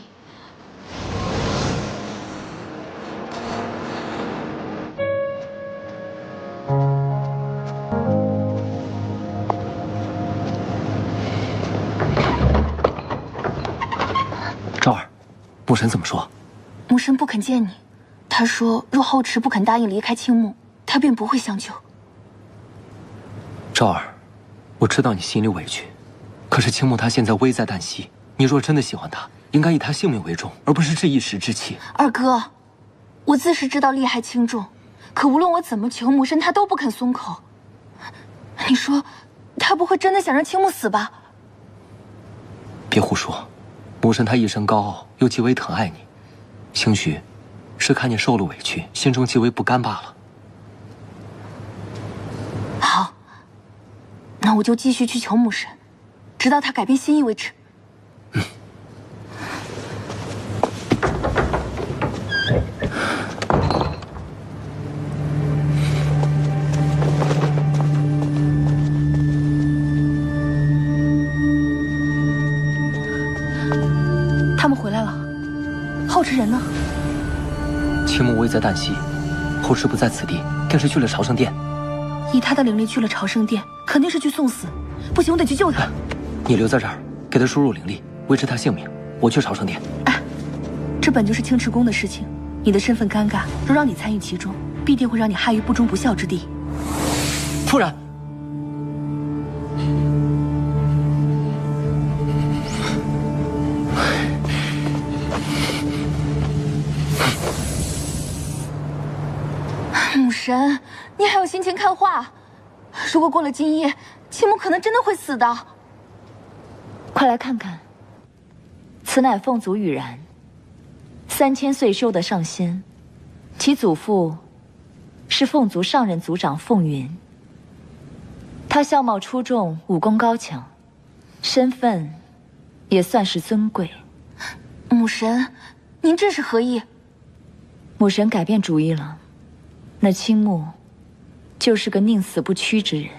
昭儿，牧神怎么说？牧神不肯见你，他说若后池不肯答应离开青木，他便不会相救。昭儿，我知道你心里委屈。可是青木他现在危在旦夕，你若真的喜欢他，应该以他性命为重，而不是这一时之气。二哥，我自是知道利害轻重，可无论我怎么求，母神他都不肯松口。你说，他不会真的想让青木死吧？别胡说，母神他一生高傲，又极为疼爱你，兴许是看你受了委屈，心中极为不甘罢了。好，那我就继续去求母神，直到他改变心意为止。他们回来了，后池人呢？青木危在旦夕，后池不在此地，定是去了朝圣殿。以他的灵力去了朝圣殿，肯定是去送死。不行，我得去救他。你留在这儿，给他输入灵力，维持他性命。我去朝圣殿。哎，这本就是青池宫的事情，你的身份尴尬，若让你参与其中，必定会让你害于不忠不孝之地。夫人，母神，你还有心情看画？如果过了今夜，青木可能真的会死的。快来看看，此乃凤族羽然，3000岁修得上仙，其祖父是凤族上任族长凤云。他相貌出众，武功高强，身份也算是尊贵。母神，您这是何意？母神改变主意了，那青木就是个宁死不屈之人，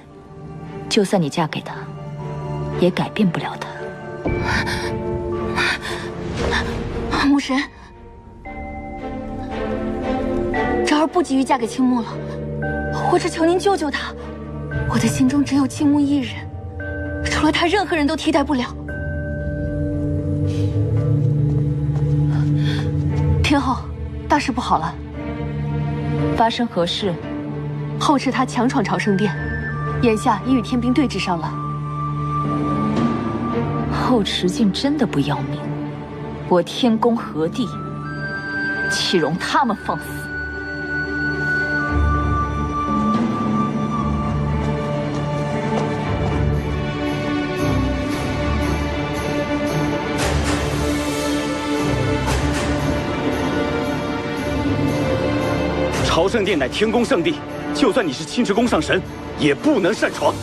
就算你嫁给他，也改变不了他。母神，昭儿不急于嫁给青木了，我只求您救救他。我的心中只有青木一人，除了他，任何人都替代不了。天后，大事不好了！发生何事？后池他强闯朝圣殿，眼下已与天兵对峙上了。后池竟真的不要命，我天宫何地，岂容他们放肆？朝圣殿乃天宫圣地，就算你是青池宫上神，也不能擅闯。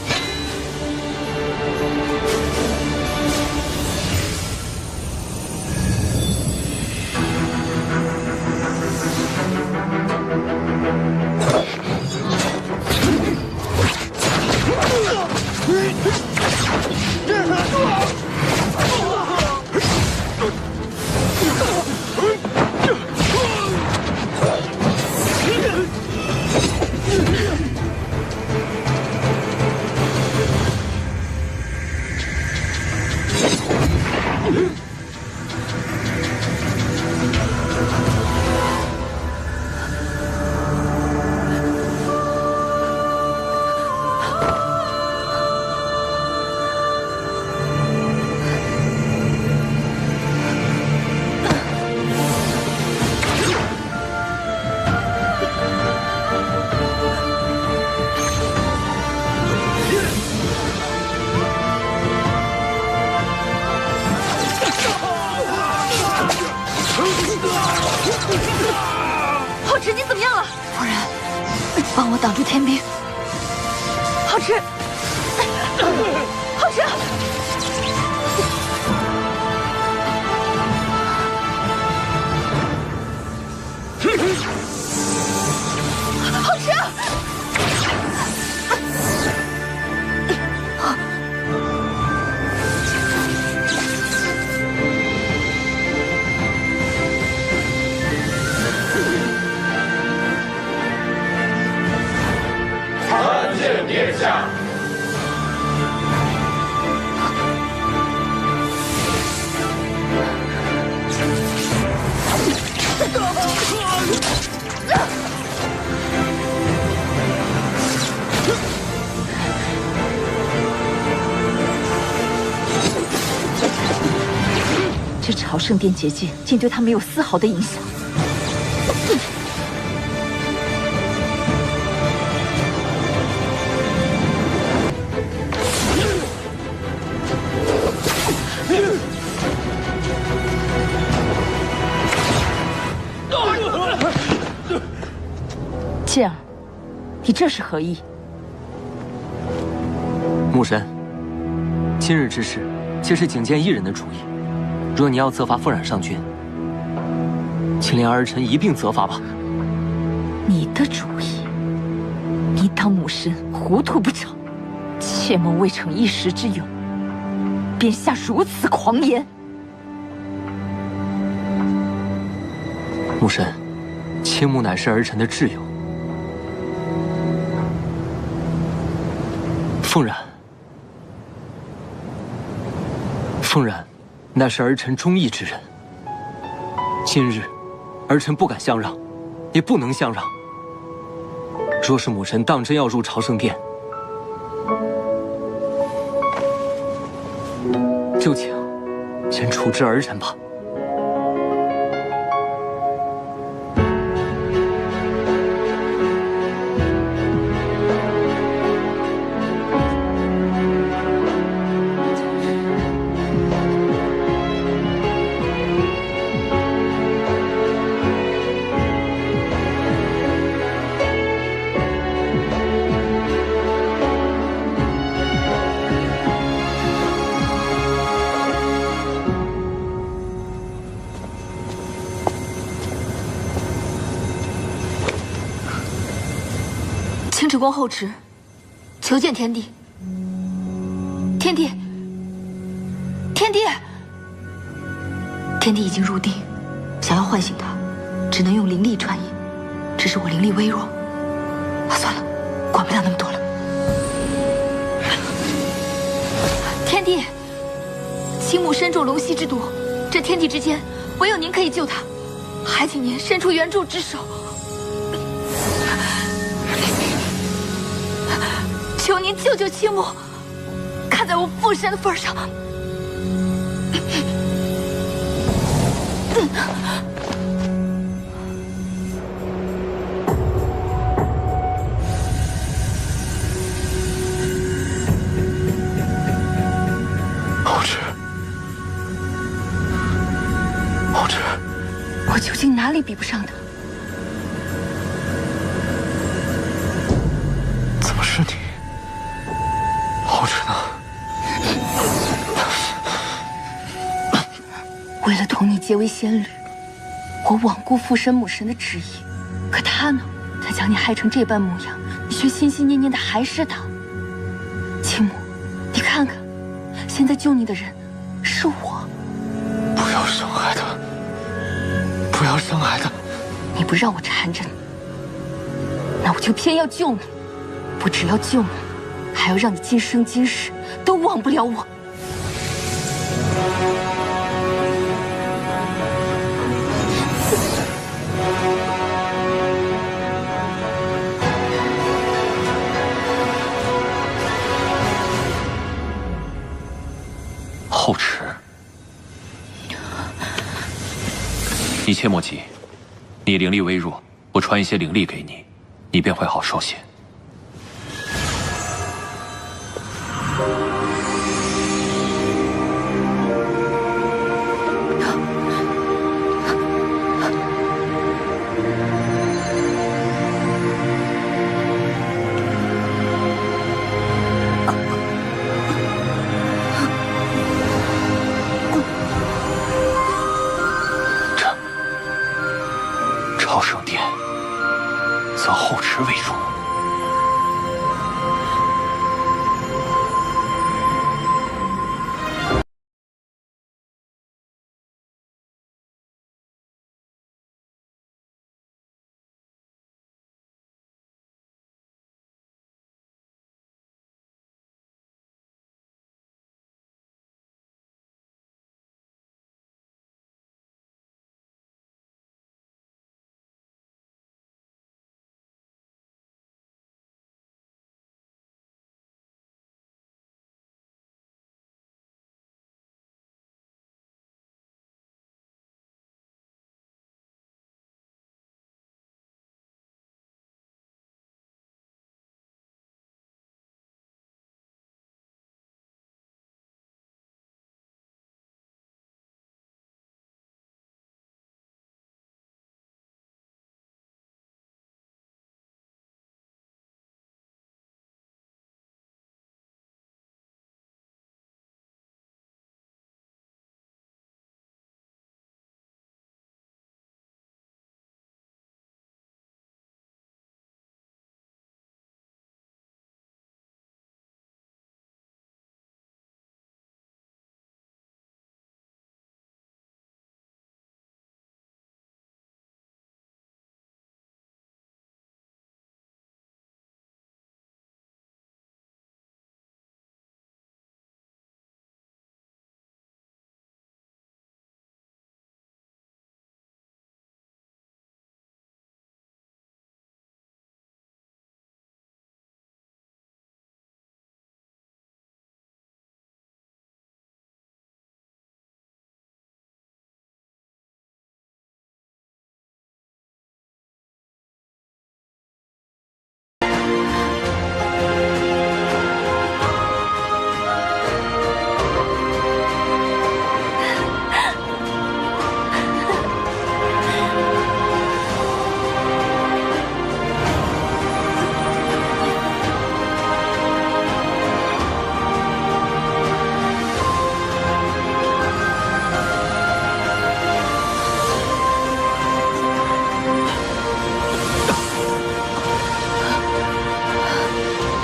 后池，你怎么样了？夫人，帮我挡住天兵。后池，后池，后池。参见殿下。这朝圣殿结界竟对他没有丝毫的影响。剑儿，你这是何意？牧神，今日之事，皆是景监一人的主意。若你要责罚傅冉上君，请连儿臣一并责罚吧。你的主意？你当母神糊涂不成？切莫为逞一时之勇，便下如此狂言。牧神，青木乃是儿臣的挚友。凤冉，凤冉，乃是儿臣忠义之人。今日，儿臣不敢相让，也不能相让。若是母神当真要入朝圣殿，就请先处置儿臣吧。青池宫后池，求见天帝。天帝，天帝，天帝已经入定，想要唤醒他，只能用灵力传引。只是我灵力微弱，算了，管不了那么多了。天帝，青木身中龙息之毒，这天地之间，唯有您可以救他，还请您伸出援助之手。求您救救青木！看在我父神的份上。后池，后池，我究竟哪里比不上他？怎么是你？后池呢？为了同你结为仙侣，我罔顾父神母神的旨意。可他呢？他将你害成这般模样，你却心心念念的还是他。青木，你看看，现在救你的人是我。不要伤害他！不要伤害他！你不让我缠着你，那我就偏要救你。不只要救你，还要让你今生今世都忘不了我。后池，你切莫急，你灵力微弱，我传一些灵力给你，你便会好受些。朝圣殿则后池为主。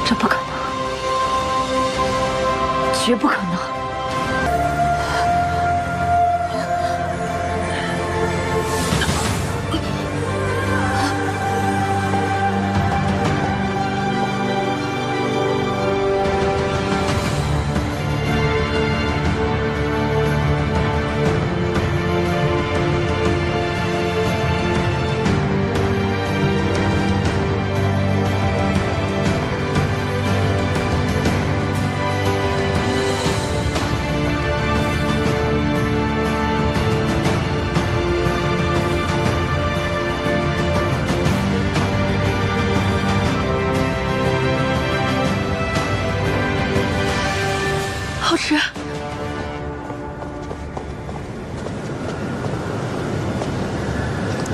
这不可能，绝不可能！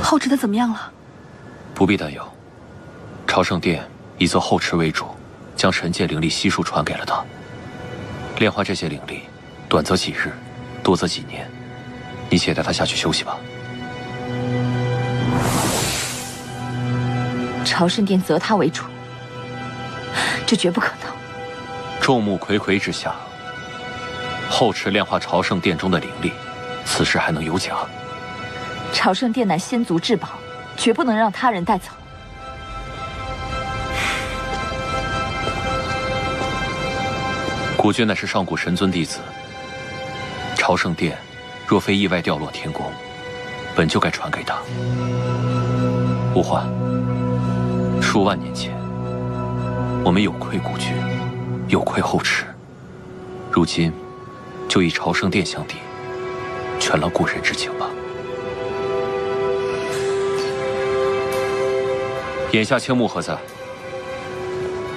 后池的怎么样了？不必担忧，朝圣殿以做后池为主，将神界灵力悉数传给了他。炼化这些灵力，短则几日，多则几年。你且带他下去休息吧。朝圣殿择他为主，这绝不可能。众目睽睽之下，后池炼化朝圣殿中的灵力，此事还能有假？朝圣殿乃仙族至宝，绝不能让他人带走。古君乃是上古神尊弟子，朝圣殿若非意外掉落天宫，本就该传给他。无患。数万年前，我们有愧古君，有愧后池，如今就以朝圣殿相抵，全了故人之情吧。眼下青木何在？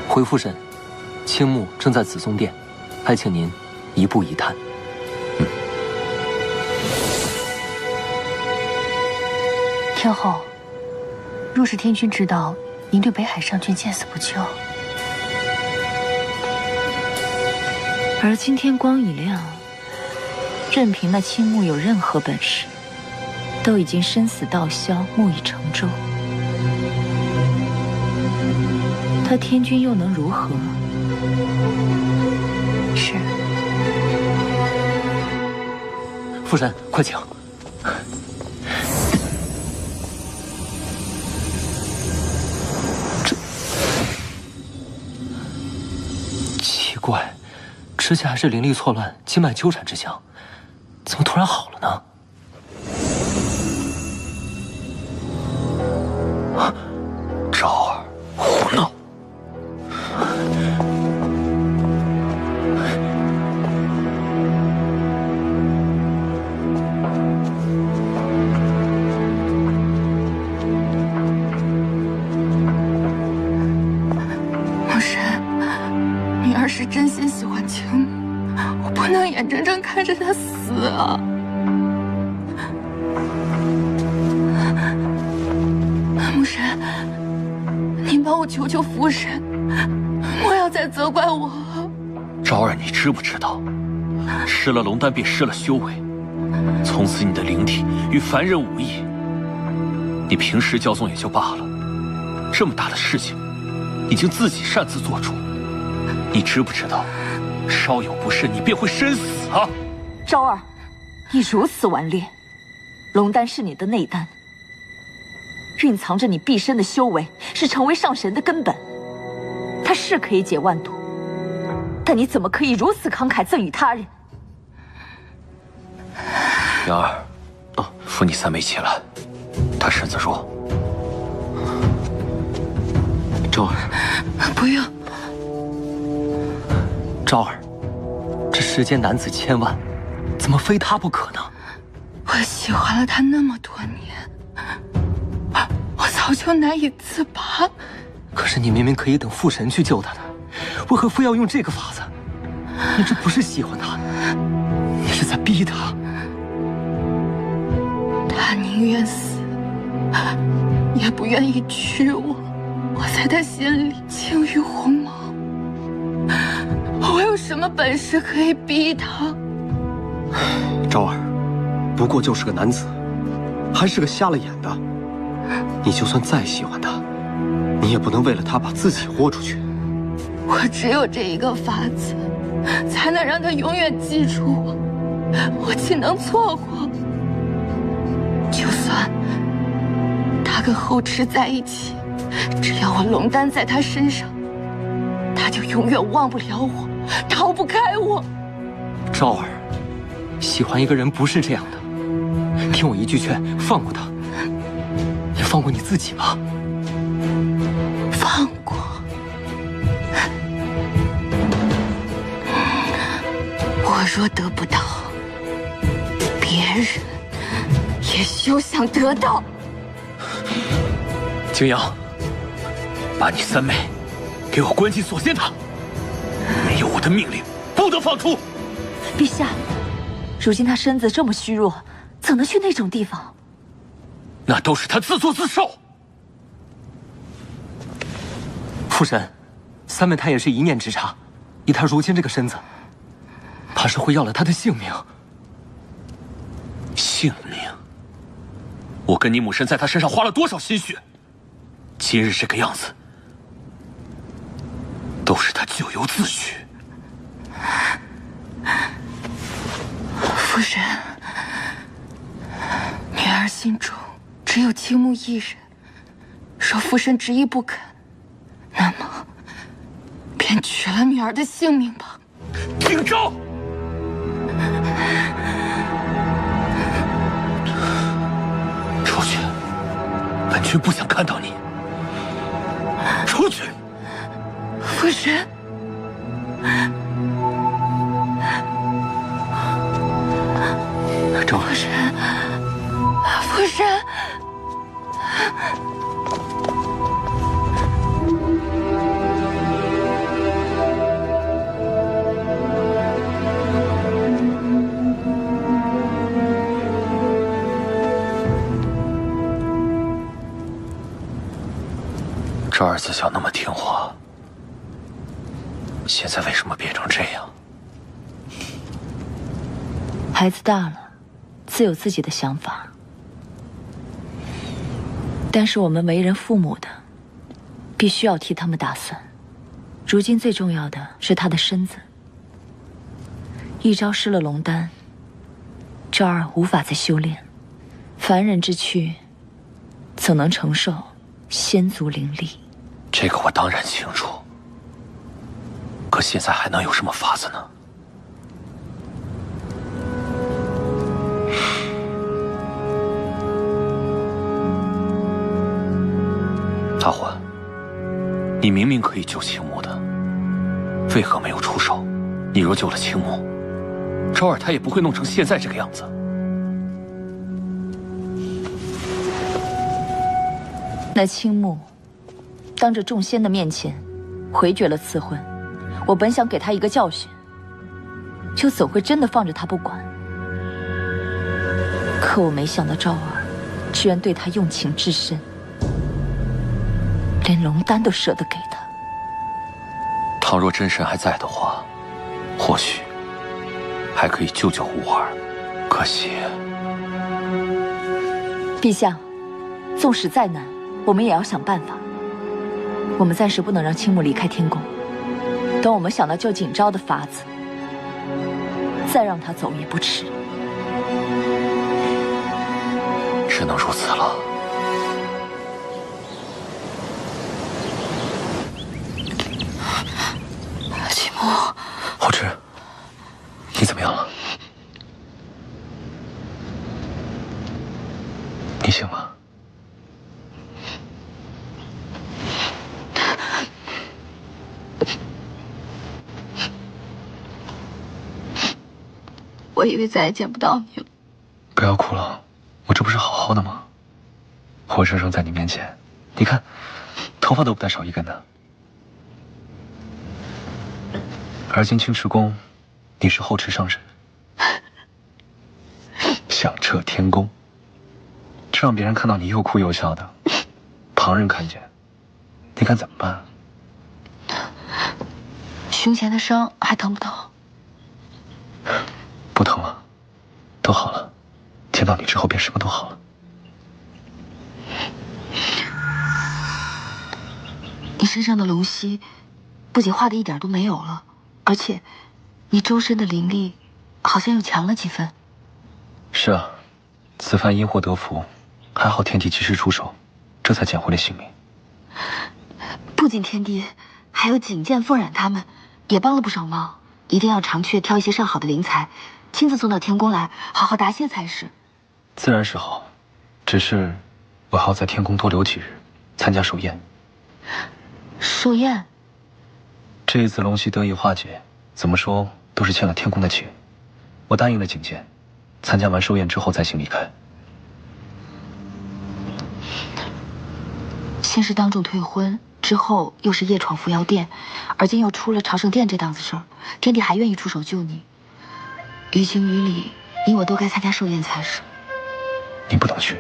回父神，青木正在紫松殿，还请您一步一探。天后，若是天君知道您对北海上君见死不救，而今天光已亮，任凭那青木有任何本事，都已经生死道消，木已成舟。他天君又能如何？是。父神，快请。奇怪，之前还是灵力错乱、经脉纠缠之象，怎么突然好了呢？昭儿，胡闹！母神，女儿是真心喜欢青木，我不能眼睁睁看着她死啊！母神，您帮我求求父神，莫要再责怪我。昭儿，你知不知道，失了龙丹便失了修为，从此你的灵体与凡人无异。你平时骄纵也就罢了，这么大的事情，已经自己擅自做主，你知不知道，稍有不慎，你便会身死啊！昭儿，你如此顽劣，龙丹是你的内丹，蕴藏着你毕生的修为，是成为上神的根本。它是可以解万毒，但你怎么可以如此慷慨赠与他人？灵儿，扶你三妹起来，她身子弱。昭儿，不用。昭儿，这世间男子千万，怎么非他不可呢？我喜欢了他那么多年，我早就难以自拔。可是你明明可以等父神去救他的，为何非要用这个法子？你这不是喜欢他，你是在逼他。他宁愿死，也不愿意娶我。我在他心里轻于鸿毛，我有什么本事可以逼他？昭儿，不过就是个男子，还是个瞎了眼的。你就算再喜欢他，你也不能为了他把自己豁出去。我只有这一个法子，才能让他永远记住我。我岂能错过？就算他跟后池在一起，只要我龙丹在他身上，他就永远忘不了我，逃不开我。昭儿，喜欢一个人不是这样的，听我一句劝，放过他，也放过你自己吧。放过？我若得不到，别人也休想得到。景阳，把你三妹给我关进锁仙塔，没有我的命令，不得放出。陛下，如今他身子这么虚弱，怎能去那种地方？那都是他自作自受。父神，三妹她也是一念之差，以她如今这个身子，怕是会要了她的性命。性命？我跟你母神在她身上花了多少心血，今日这个样子，都是她咎由自取。父神，女儿心中只有青木一人，若父神执意不肯，那么便取了女儿的性命吧。景昭，出去！本君不想看到你。出去！父神。昭儿，父神，父神。这儿子小那么听话，现在为什么变成这样？孩子大了，自有自己的想法。但是我们为人父母的，必须要替他们打算。如今最重要的是他的身子，一朝失了龙丹，昭儿无法再修炼，凡人之躯怎能承受仙族灵力？这个我当然清楚，可现在还能有什么法子呢？阿欢，你明明可以救青木的，为何没有出手？你若救了青木，昭儿她也不会弄成现在这个样子。那青木当着众仙的面前回绝了赐婚，我本想给他一个教训，就怎会真的放着他不管？可我没想到昭儿居然对他用情至深，连龙丹都舍得给他。倘若真神还在的话，或许还可以救救吾儿。可惜，陛下，纵使再难，我们也要想办法。我们暂时不能让青木离开天宫，等我们想到救景昭的法子，再让他走也不迟。只能如此了。青木，后池，你怎么样了？你醒了？我以为再也见不到你了。不要哭了，我这不是好好的吗？活生生在你面前，你看，头发都不带少一根的。而今青池宫，你是后池上神，响彻天宫，这让别人看到你又哭又笑的，旁人看见，你看怎么办？胸前的伤还疼不疼？不疼了，都好了。见到你之后，便什么都好了。你身上的龙息，不仅化的一点都没有了，而且，你周身的灵力，好像又强了几分。是啊，此番因祸得福，还好天帝及时出手，这才捡回了性命。不仅天帝，还有景剑、凤染他们，也帮了不少忙。一定要常去挑一些上好的灵材，亲自送到天宫来，好好答谢才是。自然是好，只是我还要在天宫多留几日，参加寿宴。寿宴？这一次龙息得以化解，怎么说都是欠了天宫的情。我答应了景剑，参加完寿宴之后再行离开。先是当众退婚，之后又是夜闯伏妖殿，而今又出了朝圣殿这档子事儿，天帝还愿意出手救你，于情于理，你我都该参加寿宴才是。你不能去，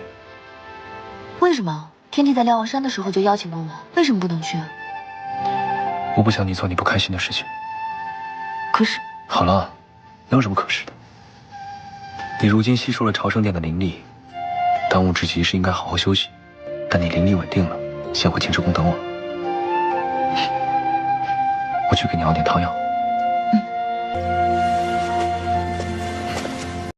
为什么？天帝在瞭望山的时候就邀请过我，为什么不能去？我不想你做你不开心的事情。可是，好了，哪有什么可是的？你如今吸收了朝圣殿的灵力，当务之急是应该好好休息。但你灵力稳定了，先回青池宫等我。我去给你熬点汤药。